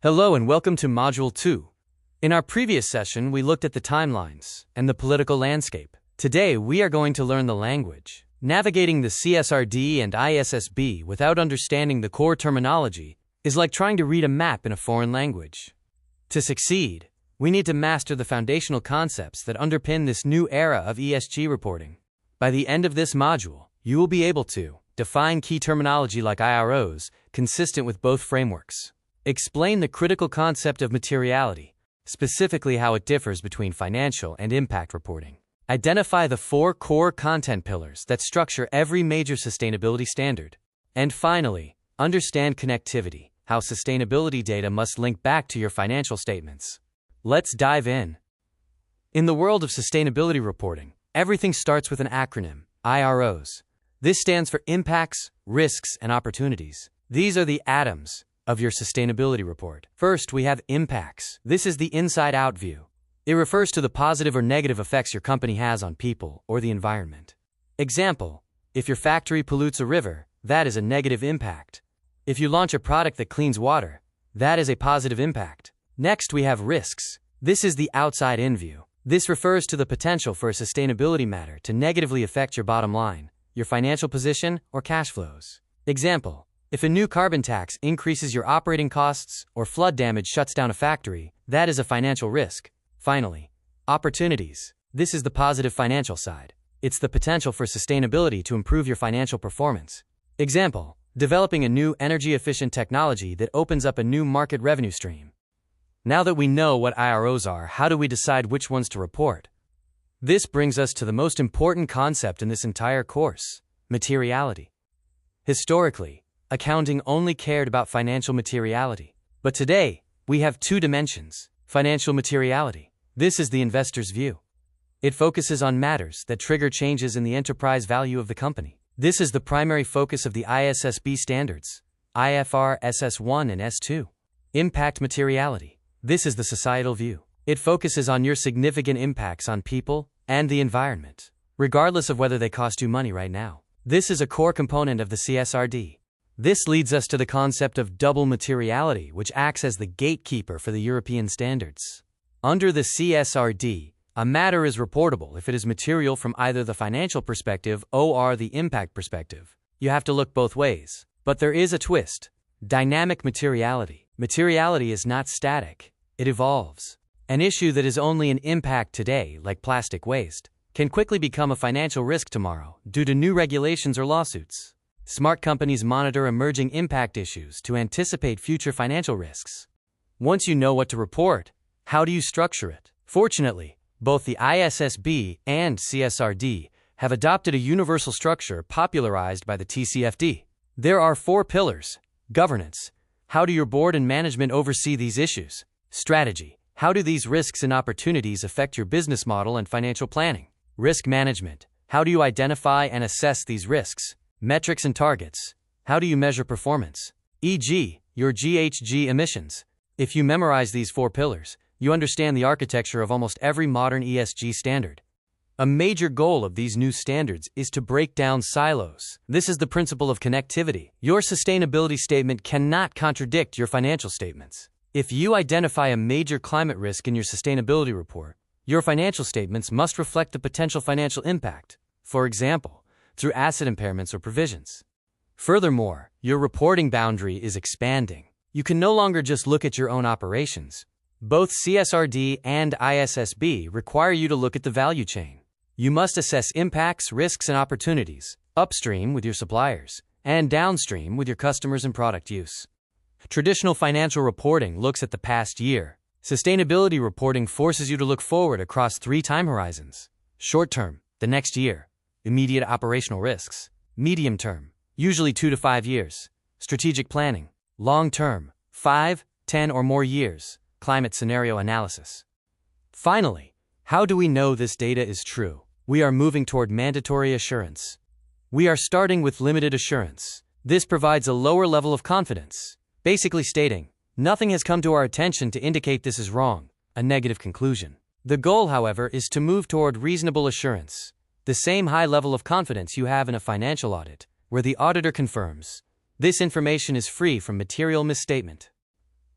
Hello and welcome to Module 2. In our previous session, we looked at the timelines and the political landscape. Today, we are going to learn the language. Navigating the CSRD and ISSB without understanding the core terminology is like trying to read a map in a foreign language. To succeed, we need to master the foundational concepts that underpin this new era of ESG reporting. By the end of this module, you will be able to define key terminology like IROs, consistent with both frameworks. Explain the critical concept of materiality, specifically how it differs between financial and impact reporting. Identify the 4 core content pillars that structure every major sustainability standard. And finally, understand connectivity, how sustainability data must link back to your financial statements. Let's dive in. In the world of sustainability reporting, everything starts with an acronym, IROs. This stands for impacts, risks, and opportunities. These are the atoms of your sustainability report. First, we have impacts. This is the inside-out view. It refers to the positive or negative effects your company has on people or the environment. Example, if your factory pollutes a river, that is a negative impact. If you launch a product that cleans water, that is a positive impact. Next, we have risks. This is the outside-in view. This refers to the potential for a sustainability matter to negatively affect your bottom line, your financial position, or cash flows. Example, if a new carbon tax increases your operating costs or flood damage shuts down a factory, that is a financial risk. Finally, opportunities. This is the positive financial side. It's the potential for sustainability to improve your financial performance. Example, developing a new energy-efficient technology that opens up a new market revenue stream. Now that we know what IROs are, how do we decide which ones to report? This brings us to the most important concept in this entire course, materiality. Historically, accounting only cared about financial materiality. But today, we have 2 dimensions. Financial materiality. This is the investor's view. It focuses on matters that trigger changes in the enterprise value of the company. This is the primary focus of the ISSB standards, IFR SS1 and S2. Impact materiality. This is the societal view. It focuses on your significant impacts on people and the environment, regardless of whether they cost you money right now. This is a core component of the CSRD. This leads us to the concept of double materiality, which acts as the gatekeeper for the European standards. Under the CSRD, a matter is reportable if it is material from either the financial perspective or the impact perspective. You have to look both ways. But there is a twist. Dynamic materiality. Materiality is not static. It evolves. An issue that is only an impact today, like plastic waste, can quickly become a financial risk tomorrow due to new regulations or lawsuits. Smart companies monitor emerging impact issues to anticipate future financial risks. Once you know what to report, how do you structure it? Fortunately, both the ISSB and CSRD have adopted a universal structure popularized by the TCFD. There are 4 pillars. Governance. How do your board and management oversee these issues? Strategy. How do these risks and opportunities affect your business model and financial planning? Risk management. How do you identify and assess these risks? Metrics and targets. How do you measure performance? E.g., your GHG emissions. If you memorize these 4 pillars, you understand the architecture of almost every modern ESG standard. A major goal of these new standards is to break down silos. This is the principle of connectivity. Your sustainability statement cannot contradict your financial statements. If you identify a major climate risk in your sustainability report, your financial statements must reflect the potential financial impact. For example, through asset impairments or provisions. Furthermore, your reporting boundary is expanding. You can no longer just look at your own operations. Both CSRD and ISSB require you to look at the value chain. You must assess impacts, risks, and opportunities, upstream with your suppliers, and downstream with your customers and product use. Traditional financial reporting looks at the past year. Sustainability reporting forces you to look forward across 3 time horizons. Short term, the next year. Immediate operational risks. Medium term, usually 2 to 5 years. Strategic planning. Long term, 5, 10 or more years. Climate scenario analysis. Finally, how do we know this data is true? We are moving toward mandatory assurance. We are starting with limited assurance. This provides a lower level of confidence, basically stating, nothing has come to our attention to indicate this is wrong, a negative conclusion. The goal, however, is to move toward reasonable assurance. The same high level of confidence you have in a financial audit, where the auditor confirms this information is free from material misstatement.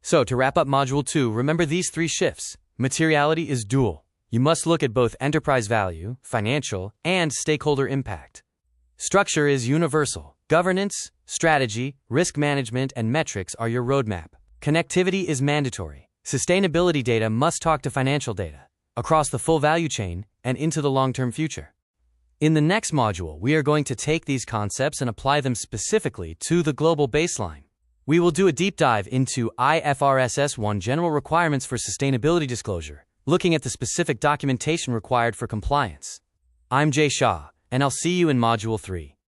So, to wrap up Module 2, remember these 3 shifts. Materiality is dual. You must look at both enterprise value, financial, and stakeholder impact. Structure is universal. Governance, strategy, risk management, and metrics are your roadmap. Connectivity is mandatory. Sustainability data must talk to financial data, across the full value chain, and into the long-term future. In the next module, we are going to take these concepts and apply them specifically to the global baseline. We will do a deep dive into IFRS S1 general requirements for sustainability disclosure, looking at the specific documentation required for compliance. I'm Jay Shah, and I'll see you in Module 3.